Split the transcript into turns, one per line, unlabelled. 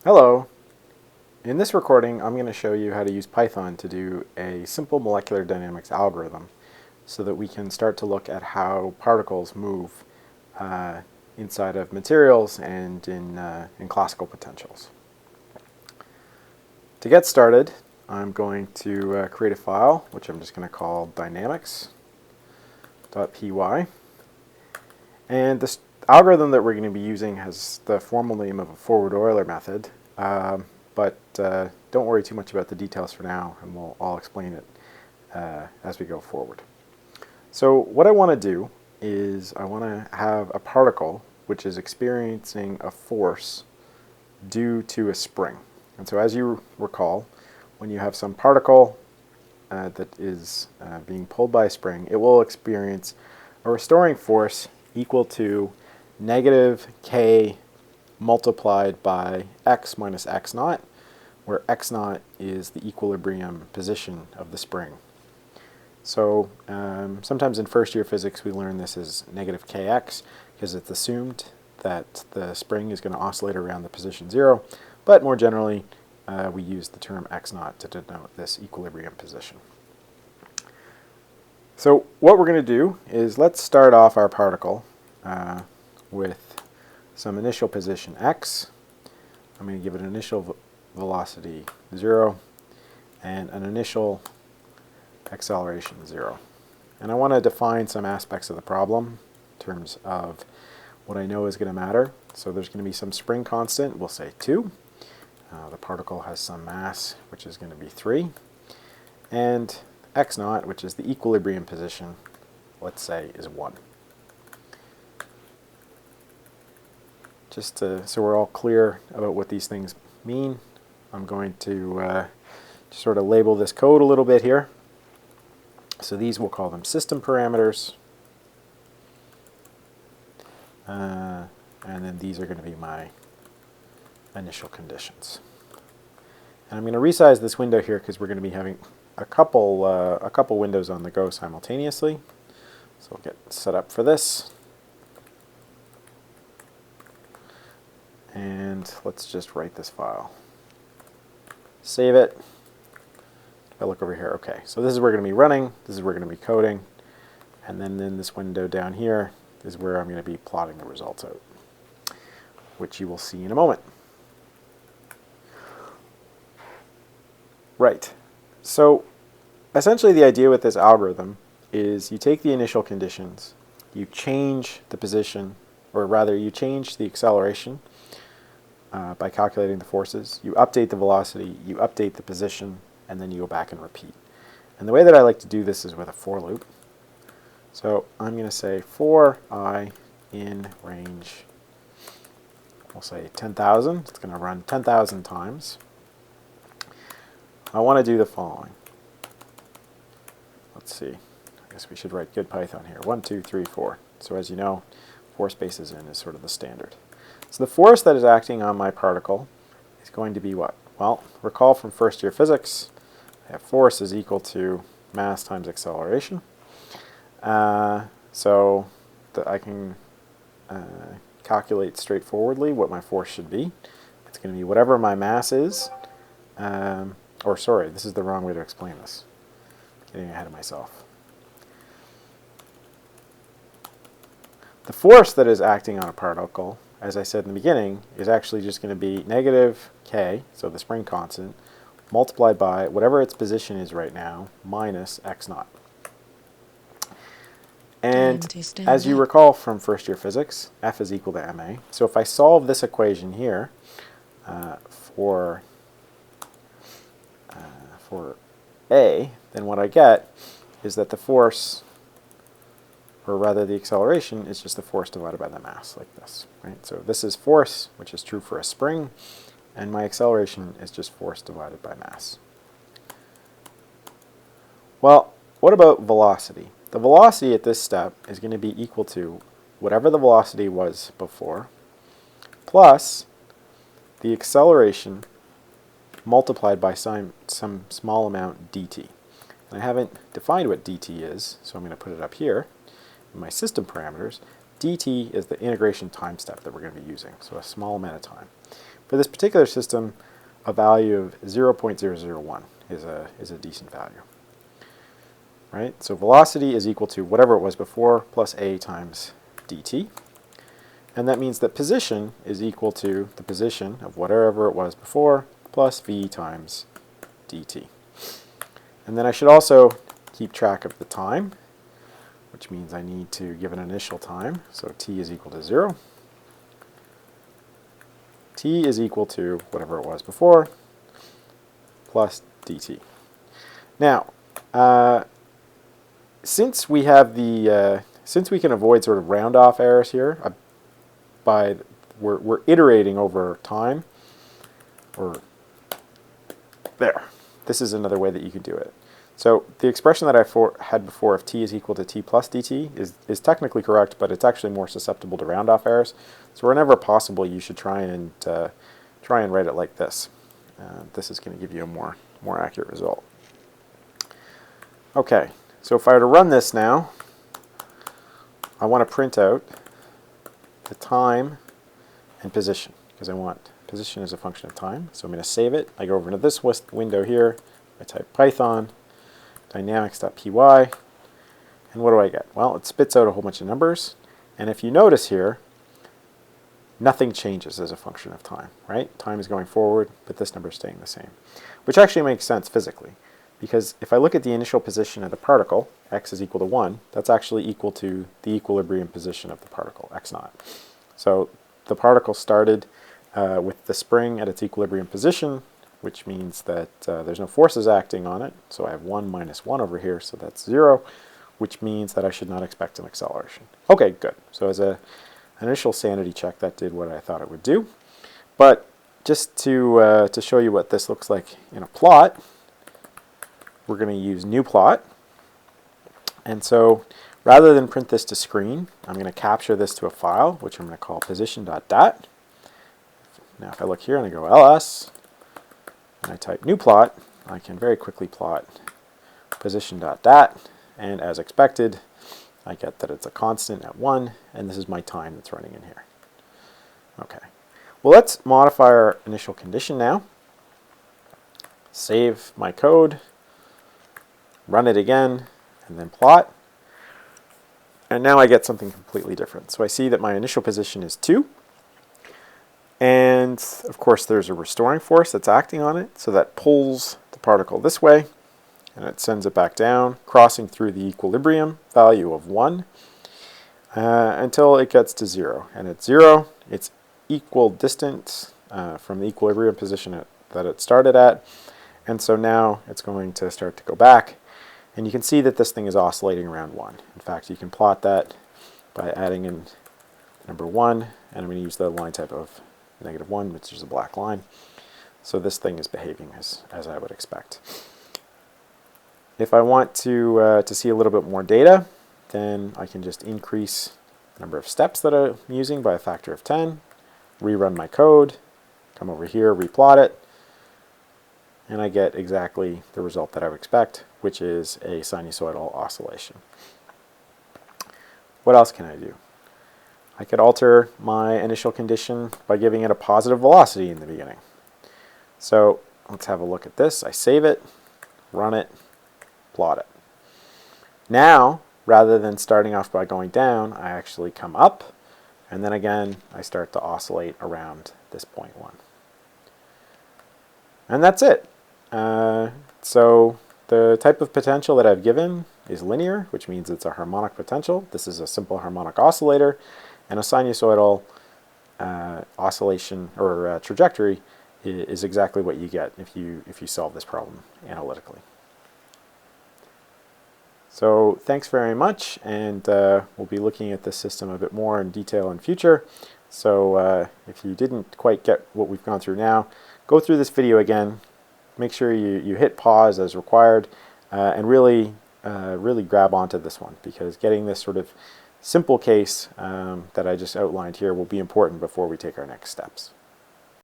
Hello. In this recording, I'm going to show you how to use Python to do a simple molecular dynamics algorithm so that we can start to look at how particles move inside of materials and in classical potentials. To get started, I'm going to create a file, which I'm just going to call dynamics.py. And this algorithm that we're going to be using has the formal name of a forward Euler method. But don't worry too much about the details for now, and I'll explain it as we go forward. So what I want to do is I want to have a particle which is experiencing a force due to a spring. And so as you recall, when you have some particle that is being pulled by a spring, it will experience a restoring force equal to negative k multiplied by x minus x naught, where x naught is the equilibrium position of the spring. So sometimes in first year physics we learn this as negative kx because it's assumed that the spring is going to oscillate around the position 0, but more generally we use the term x naught to denote this equilibrium position. So what we're going to do is let's start off our particle with some initial position x. I'm going to give it an initial velocity 0 and an initial acceleration 0. And I want to define some aspects of the problem in terms of what I know is going to matter. So there's going to be some spring constant, we'll say 2. The particle has some mass, which is going to be 3. And x naught, which is the equilibrium position, let's say is 1. Just so we're all clear about what these things mean, I'm going to sort of label this code a little bit here. So these, we'll call them system parameters. And then these are going to be my initial conditions. And I'm going to resize this window here because we're going to be having a couple windows on the go simultaneously. So we'll get set up for this. And let's just write this file. Save it. If I look over here, okay, so this is where we're going to be running, this is where we're going to be coding, and then in this window down here is where I'm going to be plotting the results out, which you will see in a moment. Right, so essentially the idea with this algorithm is you take the initial conditions, you change the position, or rather you change the acceleration by calculating the forces, you update the velocity, you update the position, and then you go back and repeat. And the way that I like to do this is with a for loop. So I'm going to say for I in range, we'll say 10,000. It's going to run 10,000 times. I want to do the following. Let's see. I guess we should write good Python here. 1, 2, 3, 4. So as you know, 4 spaces in is sort of the standard. So the force that is acting on my particle is going to be what? Well, recall from first year physics, I have force is equal to mass times acceleration. So that I can calculate straightforwardly what my force should be. It's going to be whatever my mass is. Or sorry, this is the wrong way to explain this. Getting ahead of myself. The force that is acting on a particle, as I said in the beginning, is actually just going to be negative k, so the spring constant, multiplied by whatever its position is right now, minus x naught. And as you recall from first year physics, F is equal to ma. So if I solve this equation here for A, then what I get is that the force, or rather the acceleration, is just the force divided by the mass, like this. Right? So this is force, which is true for a spring, and my acceleration is just force divided by mass. Well, what about velocity? The velocity at this step is going to be equal to whatever the velocity was before, plus the acceleration multiplied by some small amount dt. And I haven't defined what dt is, so I'm going to put it up here in my system parameters. dt is the integration time step that we're going to be using, so a small amount of time. For this particular system, a value of 0.001 is a decent value. Right? So velocity is equal to whatever it was before plus a times dt. And that means that position is equal to the position of whatever it was before plus v times dt. And then I should also keep track of the time, which means I need to give an initial time. So t is equal to 0. T is equal to whatever it was before plus dt. Now, since we have the since we can avoid sort of round off errors here we're iterating over time, or there. This is another way that you could do it. So the expression that I had before of t is equal to t plus dt is technically correct, but it's actually more susceptible to round off errors. So whenever possible, you should try and write it like this. This is going to give you a more accurate result. Okay, so if I were to run this now, I want to print out the time and position, because I want position as a function of time. So I'm going to save it. I go over into this window here. I type Python dynamics.py, and what do I get? Well, it spits out a whole bunch of numbers, and if you notice here, nothing changes as a function of time, right? Time is going forward, but this number is staying the same, which actually makes sense physically, because if I look at the initial position of the particle, x is equal to 1, that's actually equal to the equilibrium position of the particle, x naught. So the particle started with the spring at its equilibrium position, which means that there's no forces acting on it. So I have 1 minus 1 over here, so that's 0, which means that I should not expect an acceleration. Okay, good. So as an initial sanity check, that did what I thought it would do. But just to show you what this looks like in a plot, we're going to use new plot. And so rather than print this to screen, I'm going to capture this to a file, which I'm going to call position.dat. Now if I look here and I go ls, and I type new plot, I can very quickly plot position.dat, and as expected, I get that it's a constant at 1, and this is my time that's running in here. Okay, well, let's modify our initial condition now. Save my code, run it again, and then plot. And now I get something completely different. So I see that my initial position is 2. And of course there's a restoring force that's acting on it, so that pulls the particle this way, and it sends it back down, crossing through the equilibrium value of 1 until it gets to 0. And at 0, it's equal distance from the equilibrium position that it started at, and so now it's going to start to go back, and you can see that this thing is oscillating around 1. In fact, you can plot that by adding in number 1, and I'm going to use the line type of -1, which is a black line. So this thing is behaving as I would expect. If I want to see a little bit more data, then I can just increase the number of steps that I'm using by a factor of 10, rerun my code, come over here, replot it, and I get exactly the result that I would expect, which is a sinusoidal oscillation. What else can I do? I could alter my initial condition by giving it a positive velocity in the beginning. So let's have a look at this. I save it, run it, plot it. Now, rather than starting off by going down, I actually come up, and then again, I start to oscillate around this point 1. And that's it. So the type of potential that I've given is linear, which means it's a harmonic potential. This is a simple harmonic oscillator. And a sinusoidal oscillation or trajectory is exactly what you get if you solve this problem analytically. So thanks very much, and we'll be looking at this system a bit more in detail in future. So if you didn't quite get what we've gone through now, go through this video again. Make sure you hit pause as required, and really grab onto this one, because getting this sort of simple case that I just outlined here will be important before we take our next steps.